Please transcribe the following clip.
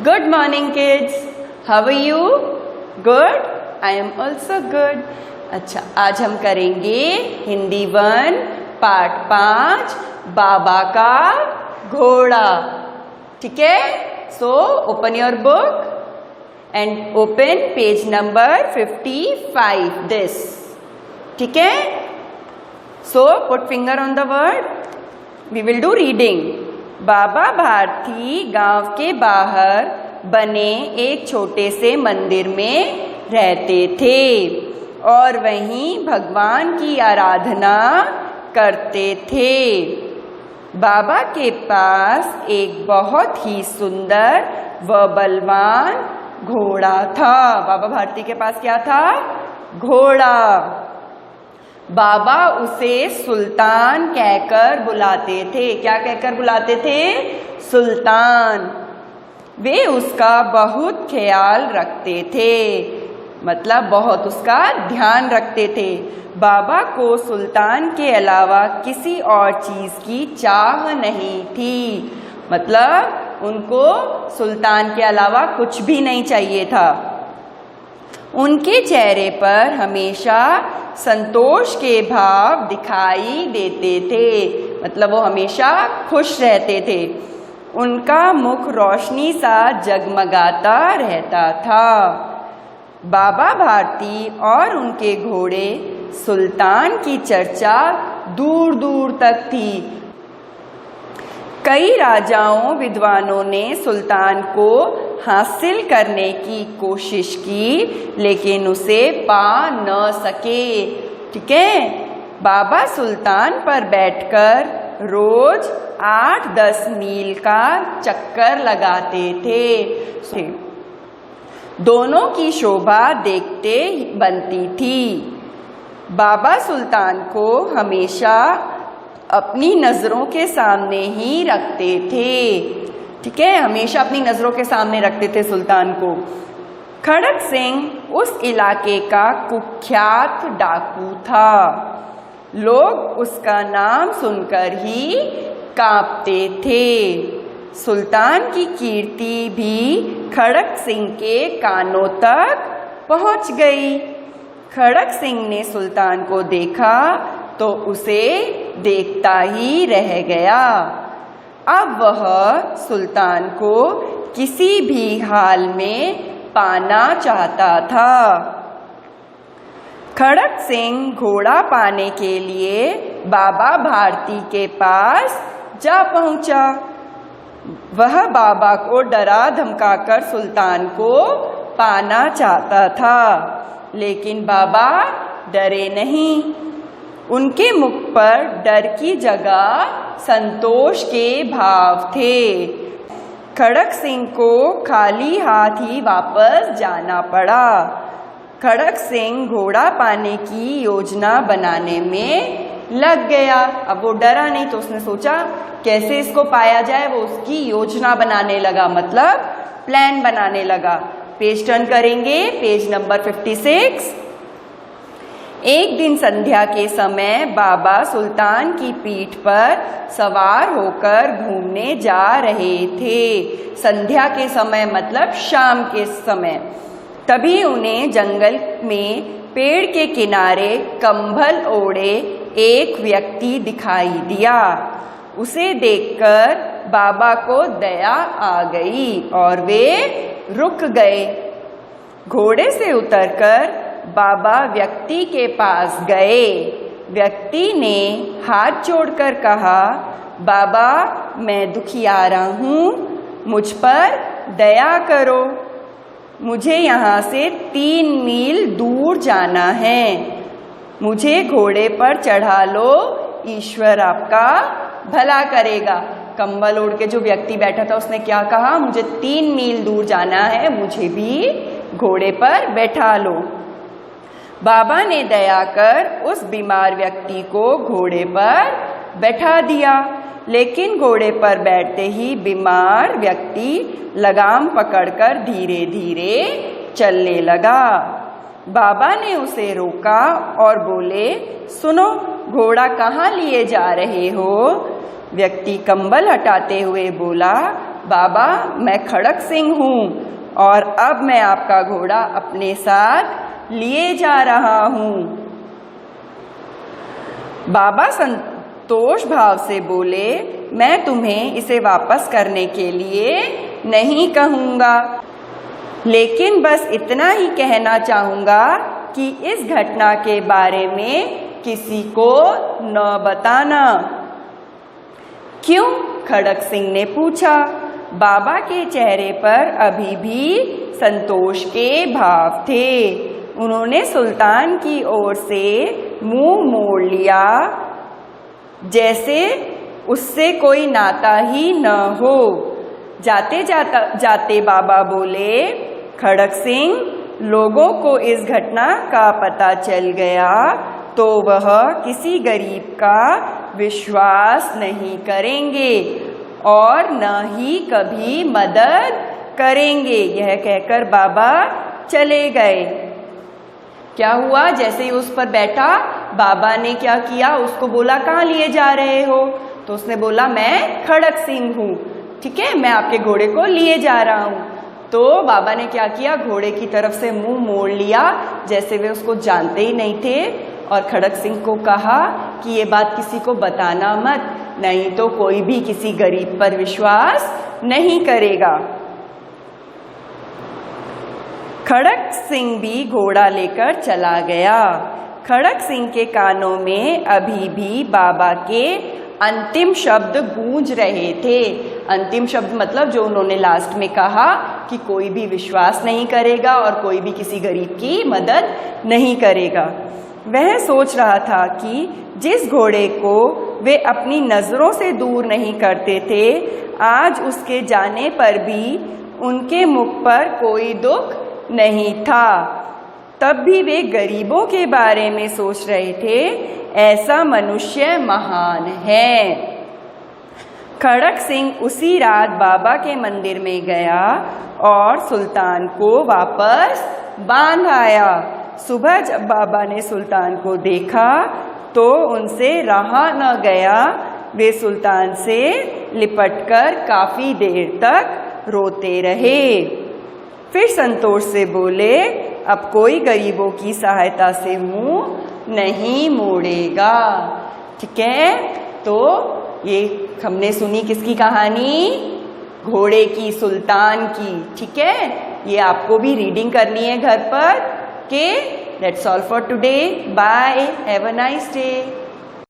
Good morning, kids. How are you? Good? I am also good. अच्छा, आज हम करेंगे हिंदी 1 पार्ट 5 बाबा का घोड़ा. ठीक है? So open your book and open page number 55. This. ठीक है? So put finger on the word. We will do reading. बाबा भारती गांव के बाहर बने एक छोटे से मंदिर में रहते थे और वहीं भगवान की आराधना करते थे. बाबा के पास एक बहुत ही सुंदर व बलवान घोड़ा था. बाबा भारती के पास क्या था? घोड़ा. बाबा उसे सुल्तान कहकर बुलाते थे. क्या कहकर बुलाते थे? सुल्तान. वे उसका बहुत ख्याल रखते थे, मतलब बहुत उसका ध्यान रखते थे. बाबा को सुल्तान के अलावा किसी और चीज की चाह नहीं थी, मतलब उनको सुल्तान के अलावा कुछ भी नहीं चाहिए था. उनके चेहरे पर हमेशा संतोष के भाव दिखाई देते थे, मतलब वो हमेशा खुश रहते थे. उनका मुख रोशनी सा जगमगाता रहता था. बाबा भारती और उनके घोड़े सुल्तान की चर्चा दूर दूर तक थी. कई राजाओं विद्वानों ने सुल्तान को हासिल करने की कोशिश की, लेकिन उसे पा न सके. ठीक है? बाबा सुल्तान पर बैठकर रोज 8-10 मील का चक्कर लगाते थे. दोनों की शोभा देखते बनती थी. बाबा सुल्तान को हमेशा अपनी नजरों के सामने ही रखते थे. ठीक है? हमेशा अपनी नजरों के सामने रखते थे सुल्तान को. खड़क सिंह उस इलाके का कुख्यात डाकू था. लोग उसका नाम सुनकर ही कांपते थे. सुल्तान की कीर्ति भी खड़क सिंह के कानों तक पहुंच गई. खड़क सिंह ने सुल्तान को देखा तो उसे देखता ही रह गया. अब वह सुल्तान को किसी भी हाल में पाना चाहता था. खड़क सिंह घोड़ा पाने के लिए बाबा भारती के पास जा पहुंचा. वह बाबा को डरा धमकाकर सुल्तान को पाना चाहता था, लेकिन बाबा डरे नहीं. उनके मुख पर डर की जगह संतोष के भाव थे. खड़क सिंह को खाली हाथ ही वापस जाना पड़ा. खड़क सिंह घोड़ा पाने की योजना बनाने में लग गया. अब वो डरा नहीं तो उसने सोचा कैसे इसको पाया जाए. वो उसकी योजना बनाने लगा, मतलब प्लान बनाने लगा. पेज टर्न करेंगे, पेज नंबर 56. एक दिन संध्या के समय बाबा सुल्तान की पीठ पर सवार होकर घूमने जा रहे थे. संध्या के समय मतलब शाम के समय. तभी उन्हें जंगल में पेड़ के किनारे कंबल ओढ़े एक व्यक्ति दिखाई दिया. उसे देखकर बाबा को दया आ गई और वे रुक गए. घोड़े से उतरकर बाबा व्यक्ति के पास गए. व्यक्ति ने हाथ जोड़कर कहा, बाबा मैं दुखियारा हूँ, मुझ पर दया करो. मुझे यहाँ से 3 मील दूर जाना है. मुझे घोड़े पर चढ़ा लो, ईश्वर आपका भला करेगा. कंबल ओढ़ के जो व्यक्ति बैठा था उसने क्या कहा? मुझे 3 मील दूर जाना है, मुझे भी घोड़े पर बैठा लो. बाबा ने दया कर उस बीमार व्यक्ति को घोड़े पर बैठा दिया, लेकिन घोड़े पर बैठते ही बीमार व्यक्ति लगाम पकड़कर धीरे धीरे चलने लगा. बाबा ने उसे रोका और बोले, सुनो, घोड़ा कहाँ लिए जा रहे हो? व्यक्ति कंबल हटाते हुए बोला, बाबा मैं खड़क सिंह हूँ और अब मैं आपका घोड़ा अपने साथ लिए जा रहा हूँ। बाबा संतोष भाव से बोले, मैं तुम्हें इसे वापस करने के लिए नहीं कहूँगा, लेकिन बस इतना ही कहना चाहूँगा कि इस घटना के बारे में किसी को न बताना। क्यों? खड़क सिंह ने पूछा। बाबा के चेहरे पर अभी भी संतोष के भाव थे। उन्होंने सुल्तान की ओर से मुंह मोड़ लिया, जैसे उससे कोई नाता ही न हो। जाते जाते बाबा बोले, खड़क सिंह, लोगों को इस घटना का पता चल गया तो वह किसी गरीब का विश्वास नहीं करेंगे और न ही कभी मदद करेंगे। यह कहकर बाबा चले गए। क्या हुआ? जैसे ही उस पर बैठा, बाबा ने क्या किया? उसको बोला, कहाँ लिए जा रहे हो? तो उसने बोला, मैं खड़क सिंह हूँ, ठीक है, मैं आपके घोड़े को लिए जा रहा हूँ। तो बाबा ने क्या किया? घोड़े की तरफ से मुंह मोड़ लिया, जैसे वे उसको जानते ही नहीं थे, और खड़क सिंह को कहा कि ये बात किसी को बताना मत, नहीं तो कोई भी किसी गरीब पर विश्वास नहीं करेगा। खड़क सिंह भी घोड़ा लेकर चला गया। खड़क सिंह के कानों में अभी भी बाबा के अंतिम शब्द गूंज रहे थे। अंतिम शब्द मतलब जो उन्होंने लास्ट में कहा कि कोई भी विश्वास नहीं करेगा और कोई भी किसी गरीब की मदद नहीं करेगा। वह सोच रहा था कि जिस घोड़े को वे अपनी नज़रों से दूर नहीं करते थे, आज उसके जाने पर भी उनके मुख पर कोई दुख नहीं था। तब भी वे गरीबों के बारे में सोच रहे थे, ऐसा मनुष्य महान है। खड़क सिंह उसी रात बाबा के मंदिर में गया और सुल्तान को वापस बांध आया। सुबह जब बाबा ने सुल्तान को देखा तो उनसे रहा न गया। वे सुल्तान से लिपटकर काफ़ी देर तक रोते रहे। फिर संतोष से बोले, अब कोई गरीबों की सहायता से मुंह नहीं मोड़ेगा। ठीक है, तो ये हमने सुनी किसकी कहानी? घोड़े की, सुल्तान की। ठीक है, ये आपको भी रीडिंग करनी है घर पर। Okay, that's all for today. Bye. Have a nice day.